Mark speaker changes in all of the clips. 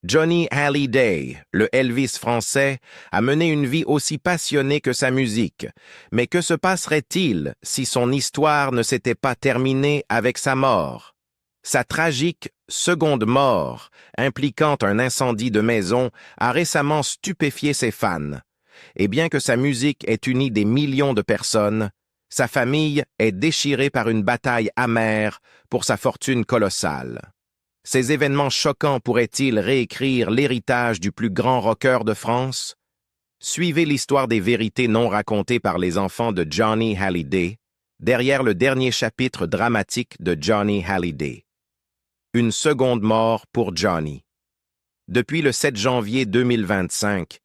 Speaker 1: Johnny Hallyday, le Elvis français, a mené une vie aussi passionnée que sa musique. Mais que se passerait-il si son histoire ne s'était pas terminée avec sa mort? Sa tragique seconde mort, impliquant un incendie de maison, a récemment stupéfié ses fans. Et bien que sa musique ait uni des millions de personnes, sa famille est déchirée par une bataille amère pour sa fortune colossale. Ces événements choquants pourraient-ils réécrire l'héritage du plus grand rocker de France? Suivez l'histoire des vérités non racontées par les enfants de Johnny Hallyday, derrière le dernier chapitre dramatique de Johnny Hallyday. Une seconde mort pour Johnny. Depuis le 7 janvier 2025,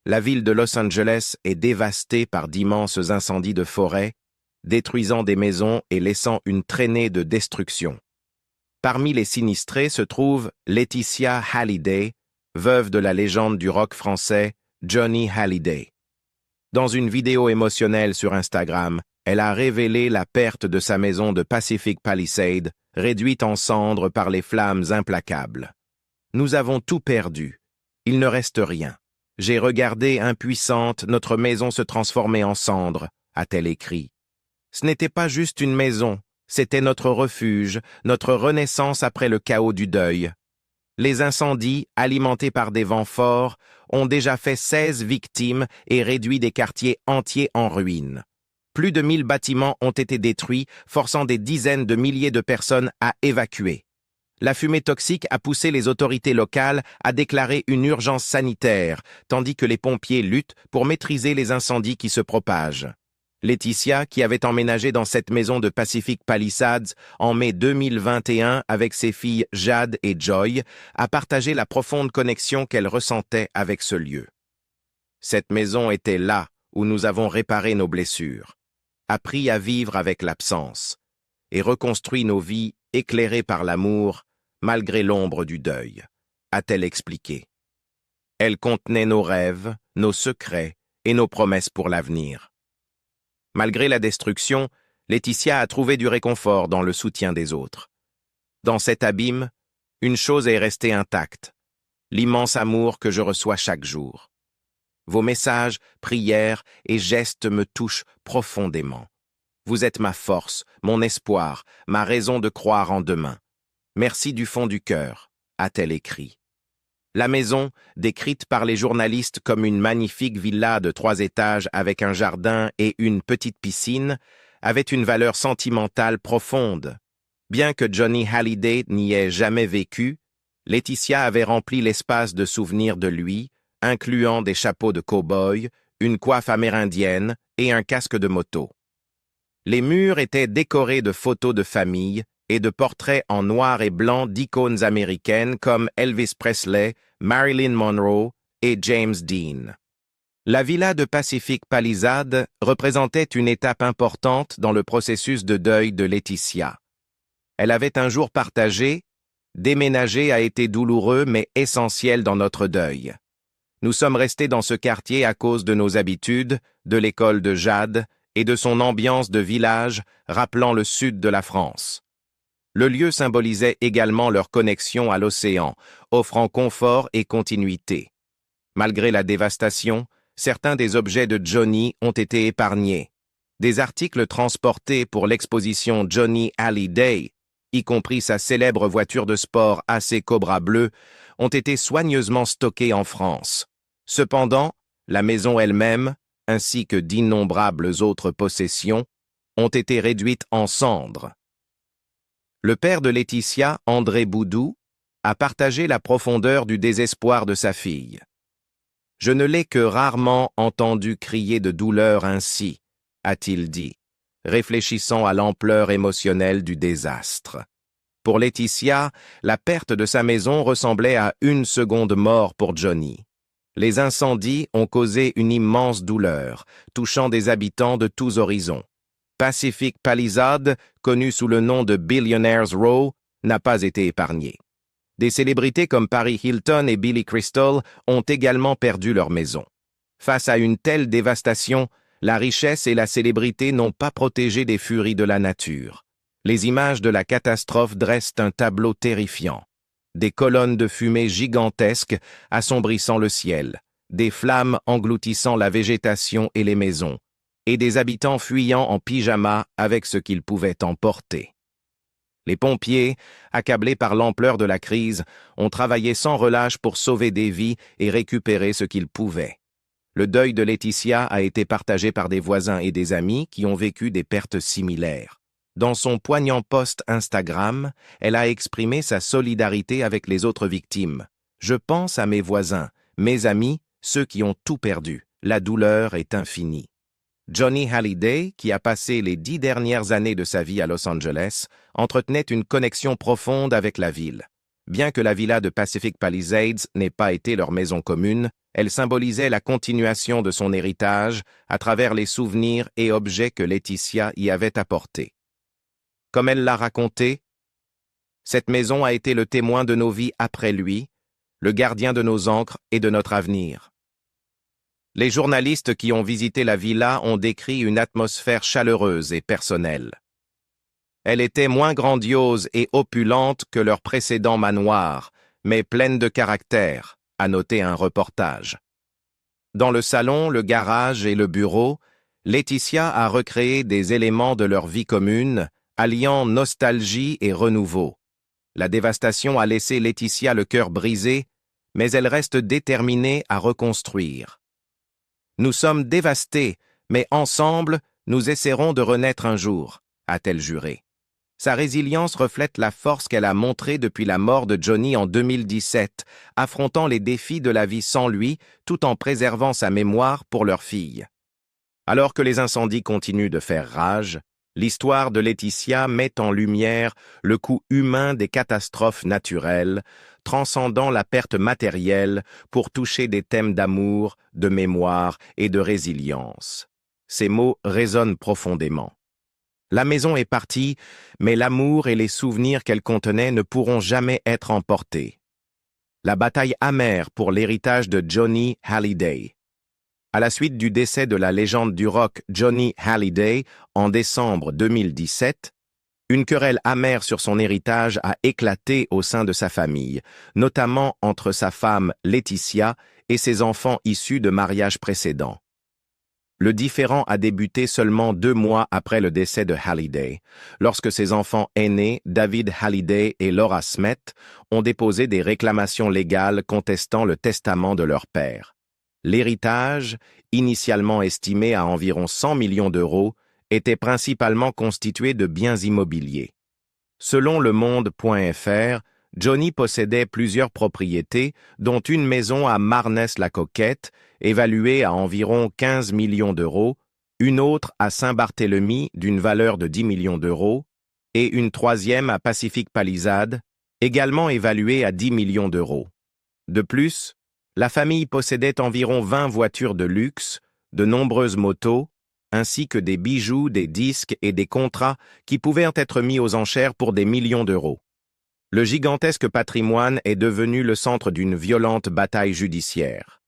Speaker 1: la ville de Los Angeles est dévastée par d'immenses incendies de forêt, détruisant des maisons et laissant une traînée de destruction. Parmi les sinistrés se trouve Laetitia Hallyday, veuve de la légende du rock français Johnny Hallyday. Dans une vidéo émotionnelle sur Instagram, elle a révélé la perte de sa maison de Pacific Palisades, réduite en cendres par les flammes implacables. « Nous avons tout perdu. Il ne reste rien. J'ai regardé impuissante notre maison se transformer en cendres », a-t-elle écrit. Ce n'était pas juste une maison, c'était notre refuge, notre renaissance après le chaos du deuil. Les incendies, alimentés par des vents forts, ont déjà fait 16 victimes et réduit des quartiers entiers en ruines. Plus de 1000 bâtiments ont été détruits, forçant des dizaines de milliers de personnes à évacuer. La fumée toxique a poussé les autorités locales à déclarer une urgence sanitaire, tandis que les pompiers luttent pour maîtriser les incendies qui se propagent. Laetitia, qui avait emménagé dans cette maison de Pacific Palisades en mai 2021 avec ses filles Jade et Joy, a partagé la profonde connexion qu'elle ressentait avec ce lieu. Cette maison était là où nous avons réparé nos blessures, appris à vivre avec l'absence, et reconstruit nos vies éclairées par l'amour, malgré l'ombre du deuil, a-t-elle expliqué. Elle contenait nos rêves, nos secrets et nos promesses pour l'avenir. Malgré la destruction, Laetitia a trouvé du réconfort dans le soutien des autres. Dans cet abîme, une chose est restée intacte, l'immense amour que je reçois chaque jour. Vos messages, prières et gestes me touchent profondément. Vous êtes ma force, mon espoir, ma raison de croire en demain. Merci du fond du cœur, a-t-elle écrit. La maison, décrite par les journalistes comme une magnifique villa de 3 étages avec un jardin et une petite piscine, avait une valeur sentimentale profonde. Bien que Johnny Hallyday n'y ait jamais vécu, Laetitia avait rempli l'espace de souvenirs de lui, incluant des chapeaux de cow-boy, une coiffe amérindienne et un casque de moto. Les murs étaient décorés de photos de famille et de portraits en noir et blanc d'icônes américaines comme Elvis Presley, Marilyn Monroe et James Dean. La villa de Pacific Palisades représentait une étape importante dans le processus de deuil de Laetitia. Elle avait un jour partagé « Déménager a été douloureux mais essentiel dans notre deuil. Nous sommes restés dans ce quartier à cause de nos habitudes, de l'école de Jade et de son ambiance de village rappelant le sud de la France. » Le lieu symbolisait également leur connexion à l'océan, offrant confort et continuité. Malgré la dévastation, certains des objets de Johnny ont été épargnés. Des articles transportés pour l'exposition Johnny Hallyday, y compris sa célèbre voiture de sport AC Cobra bleue, ont été soigneusement stockés en France. Cependant, la maison elle-même, ainsi que d'innombrables autres possessions, ont été réduites en cendres. Le père de Laetitia, André Boudou, a partagé la profondeur du désespoir de sa fille. « Je ne l'ai que rarement entendu crier de douleur ainsi », a-t-il dit, réfléchissant à l'ampleur émotionnelle du désastre. Pour Laetitia, la perte de sa maison ressemblait à une seconde mort pour Johnny. Les incendies ont causé une immense douleur, touchant des habitants de tous horizons. Pacific Palisades, connu sous le nom de Billionaires Row, n'a pas été épargné. Des célébrités comme Paris Hilton et Billy Crystal ont également perdu leur maison. Face à une telle dévastation, la richesse et la célébrité n'ont pas protégé des furies de la nature. Les images de la catastrophe dressent un tableau terrifiant. des colonnes de fumée gigantesques assombrissant le ciel, des flammes engloutissant la végétation et les maisons, et des habitants fuyant en pyjama avec ce qu'ils pouvaient emporter. Les pompiers, accablés par l'ampleur de la crise, ont travaillé sans relâche pour sauver des vies et récupérer ce qu'ils pouvaient. Le deuil de Laetitia a été partagé par des voisins et des amis qui ont vécu des pertes similaires. Dans son poignant post Instagram, elle a exprimé sa solidarité avec les autres victimes. « Je pense à mes voisins, mes amis, ceux qui ont tout perdu. La douleur est infinie. » Johnny Hallyday, qui a passé les 10 dernières années de sa vie à Los Angeles, entretenait une connexion profonde avec la ville. Bien que la villa de Pacific Palisades n'ait pas été leur maison commune, elle symbolisait la continuation de son héritage à travers les souvenirs et objets que Laetitia y avait apportés. Comme elle l'a raconté, cette maison a été le témoin de nos vies après lui, le gardien de nos ancres et de notre avenir. Les journalistes qui ont visité la villa ont décrit une atmosphère chaleureuse et personnelle. Elle était moins grandiose et opulente que leur précédent manoir, mais pleine de caractère, a noté un reportage. Dans le salon, le garage et le bureau, Laetitia a recréé des éléments de leur vie commune, alliant nostalgie et renouveau. La dévastation a laissé Laetitia le cœur brisé, mais elle reste déterminée à reconstruire. Nous sommes dévastés, mais ensemble, nous essaierons de renaître un jour, a-t-elle juré. Sa résilience reflète la force qu'elle a montrée depuis la mort de Johnny en 2017, affrontant les défis de la vie sans lui, tout en préservant sa mémoire pour leur fille. Alors que les incendies continuent de faire rage, l'histoire de Laetitia met en lumière le coût humain des catastrophes naturelles, transcendant la perte matérielle pour toucher des thèmes d'amour, de mémoire et de résilience. Ces mots résonnent profondément. La maison est partie, mais l'amour et les souvenirs qu'elle contenait ne pourront jamais être emportés. La bataille amère pour l'héritage de Johnny Hallyday. À la suite du décès de la légende du rock Johnny Hallyday en décembre 2017, une querelle amère sur son héritage a éclaté au sein de sa famille, notamment entre sa femme Laetitia et ses enfants issus de mariages précédents. Le différend a débuté seulement 2 mois après le décès de Hallyday, lorsque ses enfants aînés, David Hallyday et Laura Smet, ont déposé des réclamations légales contestant le testament de leur père. L'héritage, initialement estimé à environ 100 millions d'euros, était principalement constitué de biens immobiliers. Selon Le Monde.fr, Johnny possédait plusieurs propriétés, dont une maison à Marnès-la-Coquette, évaluée à environ 15 millions d'euros, une autre à Saint-Barthélemy d'une valeur de 10 millions d'euros, et une troisième à Pacific Palisades, également évaluée à 10 millions d'euros. De plus, la famille possédait environ 20 voitures de luxe, de nombreuses motos, ainsi que des bijoux, des disques et des contrats qui pouvaient être mis aux enchères pour des millions d'euros. Le gigantesque patrimoine est devenu le centre d'une violente bataille judiciaire.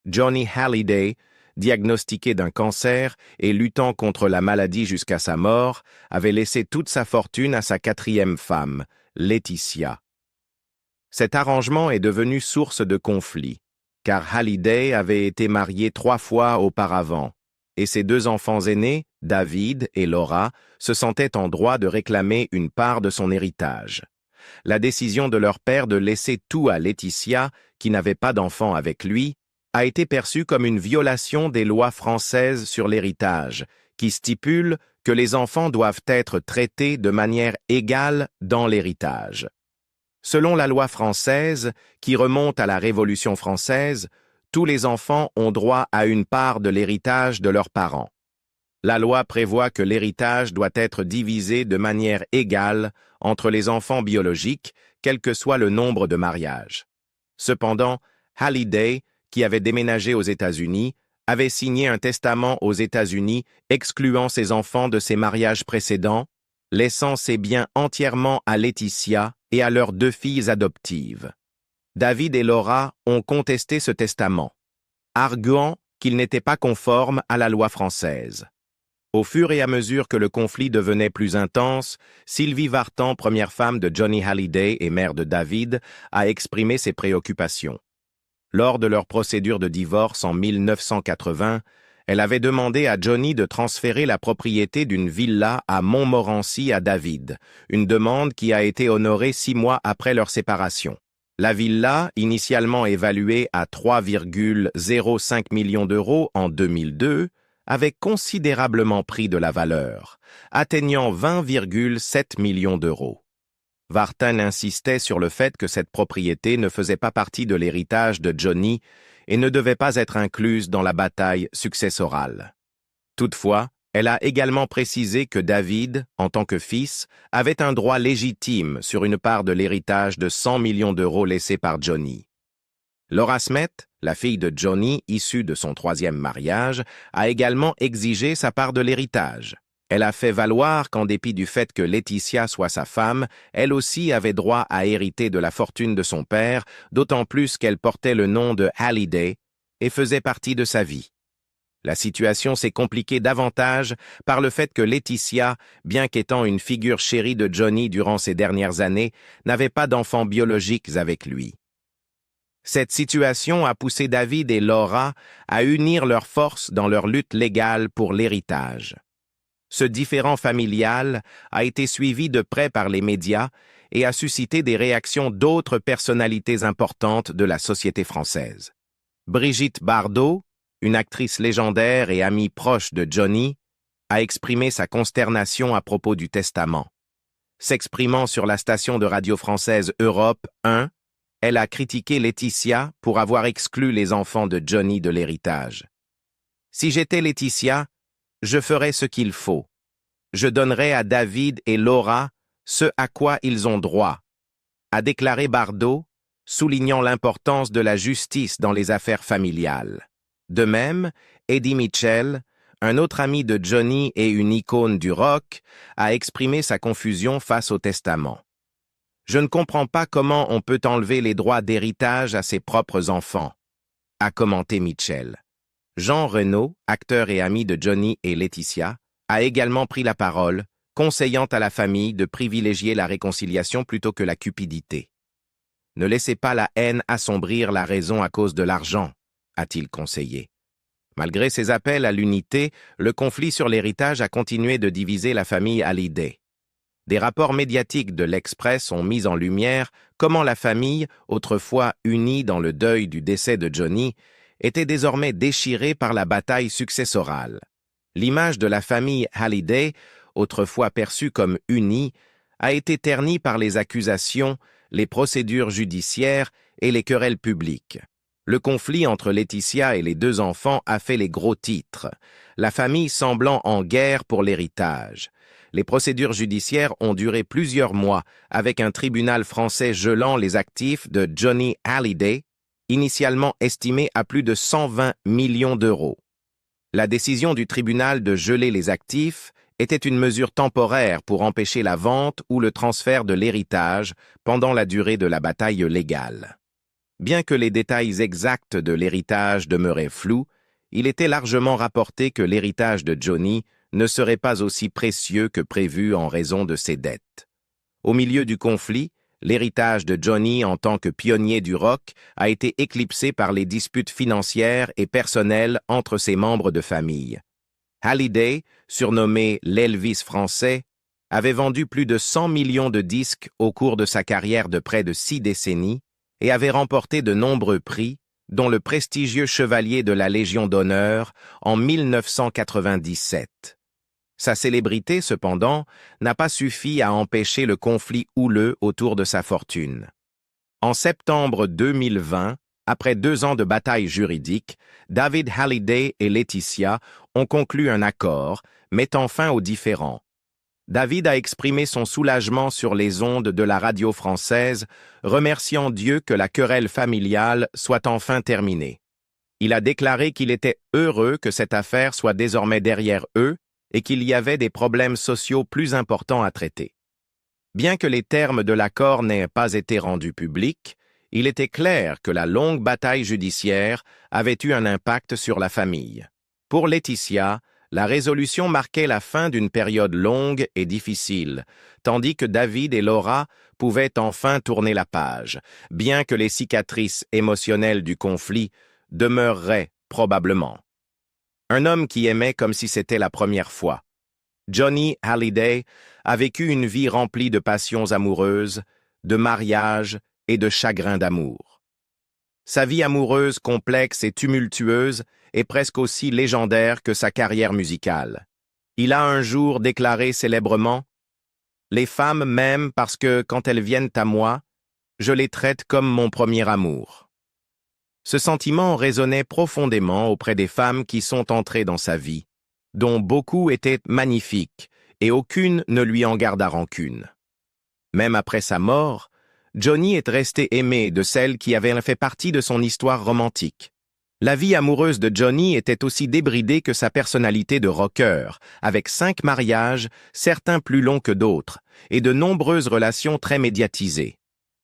Speaker 1: Johnny Hallyday, diagnostiqué d'un cancer et luttant contre la maladie jusqu'à sa mort, avait laissé toute sa fortune à sa 4e femme, Laetitia. Cet arrangement est devenu source de conflits, car Hallyday avait été marié 3 fois auparavant, et ses 2 enfants aînés, David et Laura, se sentaient en droit de réclamer une part de son héritage. La décision de leur père de laisser tout à Laetitia, qui n'avait pas d'enfant avec lui, a été perçue comme une violation des lois françaises sur l'héritage, qui stipulent que les enfants doivent être traités de manière égale dans l'héritage. Selon la loi française, qui remonte à la Révolution française, tous les enfants ont droit à une part de l'héritage de leurs parents. La loi prévoit que l'héritage doit être divisé de manière égale entre les enfants biologiques, quel que soit le nombre de mariages. Cependant, Hallyday, qui avait déménagé aux États-Unis, avait signé un testament aux États-Unis excluant ses enfants de ses mariages précédents, laissant ses biens entièrement à Laetitia et à leurs 2 filles adoptives. David et Laura ont contesté ce testament, arguant qu'il n'était pas conforme à la loi française. Au fur et à mesure que le conflit devenait plus intense, Sylvie Vartan, première femme de Johnny Hallyday et mère de David, a exprimé ses préoccupations. Lors de leur procédure de divorce en 1980, elle avait demandé à Johnny de transférer la propriété d'une villa à Montmorency à David, une demande qui a été honorée 6 mois après leur séparation. La villa, initialement évaluée à 3,05 millions d'euros en 2002, avait considérablement pris de la valeur, atteignant 20,7 millions d'euros. Vartan insistait sur le fait que cette propriété ne faisait pas partie de l'héritage de Johnny et ne devait pas être incluse dans la bataille successorale. Toutefois, elle a également précisé que David, en tant que fils, avait un droit légitime sur une part de l'héritage de 100 millions d'euros laissé par Johnny. Laura Smet, la fille de Johnny, issue de son 3e mariage, a également exigé sa part de l'héritage. Elle a fait valoir qu'en dépit du fait que Laetitia soit sa femme, elle aussi avait droit à hériter de la fortune de son père, d'autant plus qu'elle portait le nom de Hallyday et faisait partie de sa vie. La situation s'est compliquée davantage par le fait que Laetitia, bien qu'étant une figure chérie de Johnny durant ces dernières années, n'avait pas d'enfants biologiques avec lui. Cette situation a poussé David et Laura à unir leurs forces dans leur lutte légale pour l'héritage. Ce différend familial a été suivi de près par les médias et a suscité des réactions d'autres personnalités importantes de la société française. Brigitte Bardot, une actrice légendaire et amie proche de Johnny, a exprimé sa consternation à propos du testament. S'exprimant sur la station de radio française Europe 1, elle a critiqué Laetitia pour avoir exclu les enfants de Johnny de l'héritage. « Si j'étais Laetitia, je ferais ce qu'il faut. Je donnerais à David et Laura ce à quoi ils ont droit », a déclaré Bardot, soulignant l'importance de la justice dans les affaires familiales. De même, Eddie Mitchell, un autre ami de Johnny et une icône du rock, a exprimé sa confusion face au testament. « Je ne comprends pas comment on peut enlever les droits d'héritage à ses propres enfants », a commenté Mitchell. Jean Reno, acteur et ami de Johnny et Laetitia, a également pris la parole, conseillant à la famille de privilégier la réconciliation plutôt que la cupidité. « Ne laissez pas la haine assombrir la raison à cause de l'argent », a-t-il conseillé. Malgré ses appels à l'unité, le conflit sur l'héritage a continué de diviser la famille Hallyday. Des rapports médiatiques de l'Express ont mis en lumière comment la famille, autrefois unie dans le deuil du décès de Johnny, était désormais déchirée par la bataille successorale. L'image de la famille Hallyday, autrefois perçue comme unie, a été ternie par les accusations, les procédures judiciaires et les querelles publiques. Le conflit entre Laetitia et les 2 enfants a fait les gros titres, la famille semblant en guerre pour l'héritage. Les procédures judiciaires ont duré plusieurs mois, avec un tribunal français gelant les actifs de Johnny Hallyday, initialement estimés à plus de 120 millions d'euros. La décision du tribunal de geler les actifs était une mesure temporaire pour empêcher la vente ou le transfert de l'héritage pendant la durée de la bataille légale. Bien que les détails exacts de l'héritage demeuraient flous, il était largement rapporté que l'héritage de Johnny ne serait pas aussi précieux que prévu en raison de ses dettes. Au milieu du conflit, l'héritage de Johnny en tant que pionnier du rock a été éclipsé par les disputes financières et personnelles entre ses membres de famille. Hallyday, surnommé l'Elvis français, avait vendu plus de 100 millions de disques au cours de sa carrière de près de 6 décennies et avait remporté de nombreux prix, dont le prestigieux chevalier de la Légion d'honneur en 1997. Sa célébrité, cependant, n'a pas suffi à empêcher le conflit houleux autour de sa fortune. En septembre 2020, après 2 ans de bataille juridique, David Hallyday et Laetitia ont conclu un accord, mettant fin aux différends. David a exprimé son soulagement sur les ondes de la radio française, remerciant Dieu que la querelle familiale soit enfin terminée. Il a déclaré qu'il était heureux que cette affaire soit désormais derrière eux et qu'il y avait des problèmes sociaux plus importants à traiter. Bien que les termes de l'accord n'aient pas été rendus publics, il était clair que la longue bataille judiciaire avait eu un impact sur la famille. Pour Laetitia, La résolution marquait la fin d'une période longue et difficile, tandis que David et Laura pouvaient enfin tourner la page, bien que les cicatrices émotionnelles du conflit demeureraient probablement. Un homme qui aimait comme si c'était la première fois. Johnny Hallyday a vécu une vie remplie de passions amoureuses, de mariages et de chagrins d'amour. Sa vie amoureuse complexe et tumultueuse est presque aussi légendaire que sa carrière musicale. Il a un jour déclaré célèbrement « Les femmes m'aiment parce que, quand elles viennent à moi, je les traite comme mon premier amour. » Ce sentiment résonnait profondément auprès des femmes qui sont entrées dans sa vie, dont beaucoup étaient magnifiques, et aucune ne lui en garda rancune. Même après sa mort, Johnny est resté aimé de celles qui avaient fait partie de son histoire romantique. La vie amoureuse de Johnny était aussi débridée que sa personnalité de rocker, avec 5 mariages, certains plus longs que d'autres, et de nombreuses relations très médiatisées.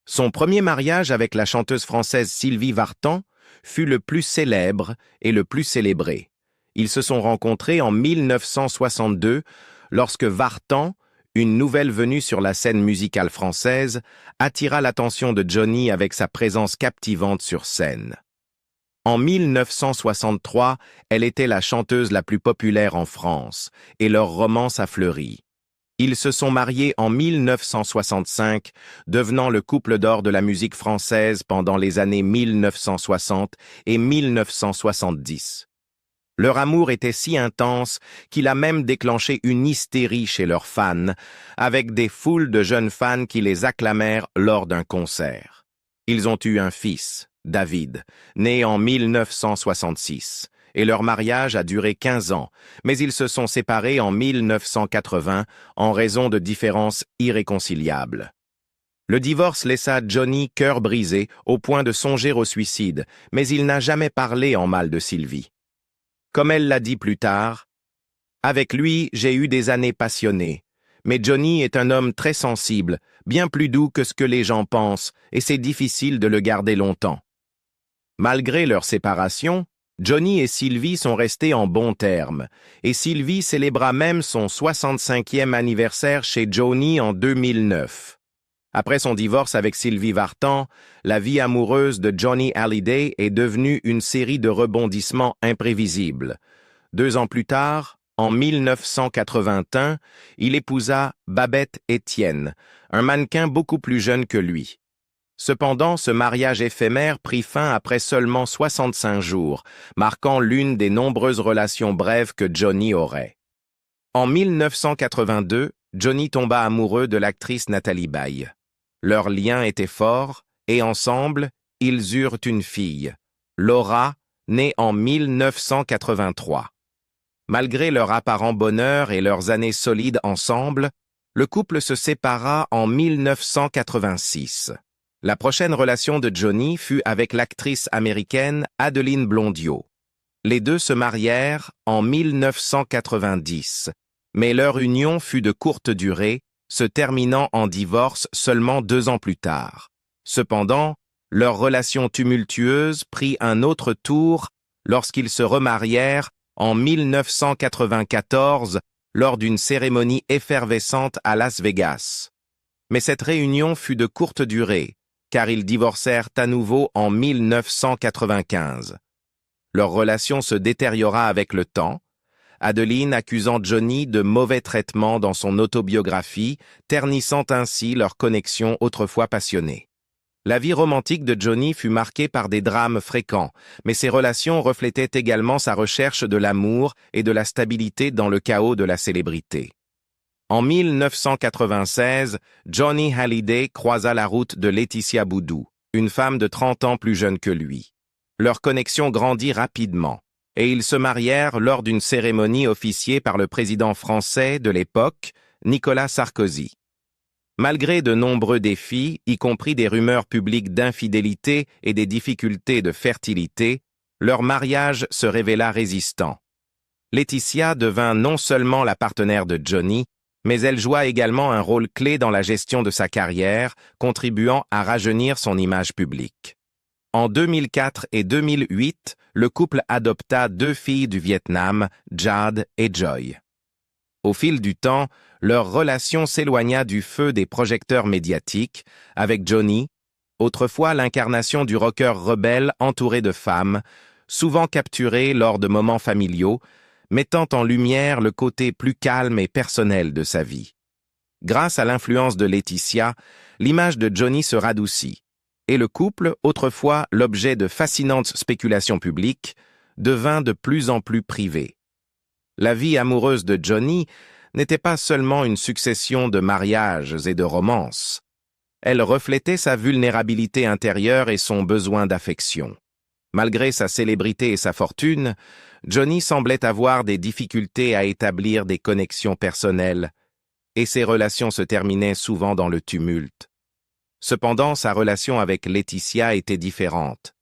Speaker 1: Son premier mariage avec la chanteuse française Sylvie Vartan fut le plus célèbre et le plus célébré. Ils se sont rencontrés en 1962, lorsque Vartan, une nouvelle venue sur la scène musicale française, attira l'attention de Johnny avec sa présence captivante sur scène. En 1963, elle était la chanteuse la plus populaire en France, et leur romance a fleuri. Ils se sont mariés en 1965, devenant le couple d'or de la musique française pendant les années 1960 et 1970. Leur amour était si intense qu'il a même déclenché une hystérie chez leurs fans, avec des foules de jeunes fans qui les acclamèrent lors d'un concert. Ils ont eu un fils, David, né en 1966, et leur mariage a duré 15 ans, mais ils se sont séparés en 1980 en raison de différences irréconciliables. Le divorce laissa Johnny cœur brisé au point de songer au suicide, mais il n'a jamais parlé en mal de Sylvie. Comme elle l'a dit plus tard, « Avec lui, j'ai eu des années passionnées, mais Johnny est un homme très sensible, bien plus doux que ce que les gens pensent, et c'est difficile de le garder longtemps. » Malgré leur séparation, Johnny et Sylvie sont restés en bons termes, et Sylvie célébra même son 65e anniversaire chez Johnny en 2009. Après son divorce avec Sylvie Vartan, la vie amoureuse de Johnny Hallyday est devenue une série de rebondissements imprévisibles. 2 ans plus tard, en 1981, il épousa Babette Etienne, un mannequin beaucoup plus jeune que lui. Cependant, ce mariage éphémère prit fin après seulement 65 jours, marquant l'une des nombreuses relations brèves que Johnny aurait. En 1982, Johnny tomba amoureux de l'actrice Nathalie Baye. Leur lien était fort, et ensemble, ils eurent une fille, Laura, née en 1983. Malgré leur apparent bonheur et leurs années solides ensemble, le couple se sépara en 1986. La prochaine relation de Johnny fut avec l'actrice américaine Adeline Blondiau. Les deux se marièrent en 1990, mais leur union fut de courte durée, se terminant en divorce seulement 2 ans plus tard. Cependant, leur relation tumultueuse prit un autre tour lorsqu'ils se remarièrent en 1994 lors d'une cérémonie effervescente à Las Vegas. Mais cette réunion fut de courte durée, car ils divorcèrent à nouveau en 1995. Leur relation se détériora avec le temps, Adeline accusant Johnny de mauvais traitements dans son autobiographie, ternissant ainsi leur connexion autrefois passionnée. La vie romantique de Johnny fut marquée par des drames fréquents, mais ses relations reflétaient également sa recherche de l'amour et de la stabilité dans le chaos de la célébrité. En 1996, Johnny Hallyday croisa la route de Laetitia Boudou, une femme de 30 ans plus jeune que lui. Leur connexion grandit rapidement, et ils se marièrent lors d'une cérémonie officiée par le président français de l'époque, Nicolas Sarkozy. Malgré de nombreux défis, y compris des rumeurs publiques d'infidélité et des difficultés de fertilité, leur mariage se révéla résistant. Laetitia devint non seulement la partenaire de Johnny, mais elle joua également un rôle clé dans la gestion de sa carrière, contribuant à rajeunir son image publique. En 2004 et 2008, le couple adopta 2 filles du Vietnam, Jade et Joy. Au fil du temps, leur relation s'éloigna du feu des projecteurs médiatiques, avec Johnny, autrefois l'incarnation du rocker rebelle entouré de femmes, souvent capturé lors de moments familiaux, mettant en lumière le côté plus calme et personnel de sa vie. Grâce à l'influence de Laetitia, l'image de Johnny se radoucit, et le couple, autrefois l'objet de fascinantes spéculations publiques, devint de plus en plus privé. La vie amoureuse de Johnny n'était pas seulement une succession de mariages et de romances. Elle reflétait sa vulnérabilité intérieure et son besoin d'affection. Malgré sa célébrité et sa fortune, Johnny semblait avoir des difficultés à établir des connexions personnelles, et ses relations se terminaient souvent dans le tumulte. Cependant, sa relation avec Laetitia était différente.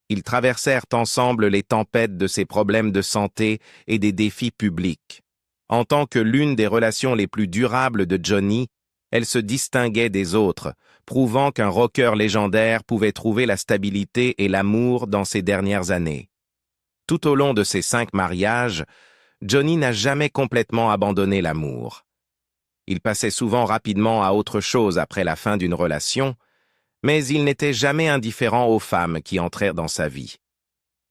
Speaker 1: Ils traversèrent ensemble les tempêtes de ses problèmes de santé et des défis publics. En tant que l'une des relations les plus durables de Johnny, elle se distinguait des autres, prouvant qu'un rocker légendaire pouvait trouver la stabilité et l'amour dans ses dernières années. Tout au long de ses 5 mariages, Johnny n'a jamais complètement abandonné l'amour. Il passait souvent rapidement à autre chose après la fin d'une relation, mais il n'était jamais indifférent aux femmes qui entrèrent dans sa vie.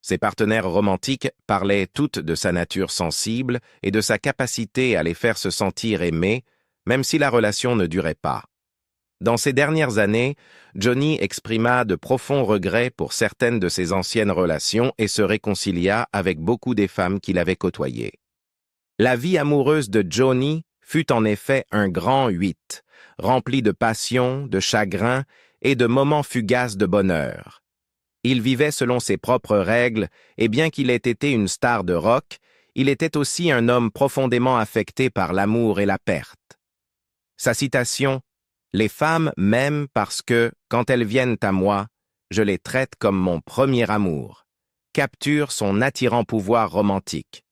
Speaker 1: Ses partenaires romantiques parlaient toutes de sa nature sensible et de sa capacité à les faire se sentir aimés, même si la relation ne durait pas. Dans ces dernières années, Johnny exprima de profonds regrets pour certaines de ses anciennes relations et se réconcilia avec beaucoup des femmes qu'il avait côtoyées. La vie amoureuse de Johnny fut en effet un grand 8, rempli de passion, de chagrin et de moments fugaces de bonheur. Il vivait selon ses propres règles, et bien qu'il ait été une star de rock, il était aussi un homme profondément affecté par l'amour et la perte. Sa citation « Les femmes m'aiment parce que, quand elles viennent à moi, je les traite comme mon premier amour » capture son attirant pouvoir romantique,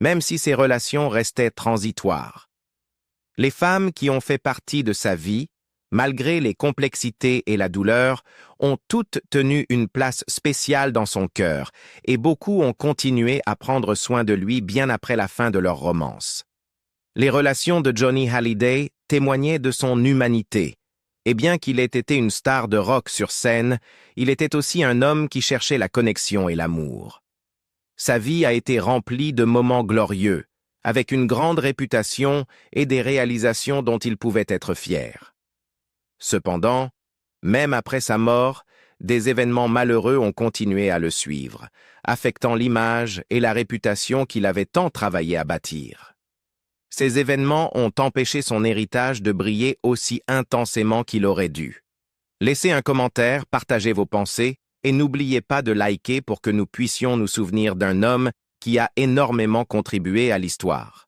Speaker 1: même si ses relations restaient transitoires. Les femmes qui ont fait partie de sa vie, malgré les complexités et la douleur, ont toutes tenu une place spéciale dans son cœur, et beaucoup ont continué à prendre soin de lui bien après la fin de leur romance. Les relations de Johnny Hallyday témoignaient de son humanité, et bien qu'il ait été une star de rock sur scène, il était aussi un homme qui cherchait la connexion et l'amour. Sa vie a été remplie de moments glorieux, avec une grande réputation et des réalisations dont il pouvait être fier. Cependant, même après sa mort, des événements malheureux ont continué à le suivre, affectant l'image et la réputation qu'il avait tant travaillé à bâtir. Ces événements ont empêché son héritage de briller aussi intensément qu'il aurait dû. Laissez un commentaire, partagez vos pensées et n'oubliez pas de liker pour que nous puissions nous souvenir d'un homme qui a énormément contribué à l'histoire.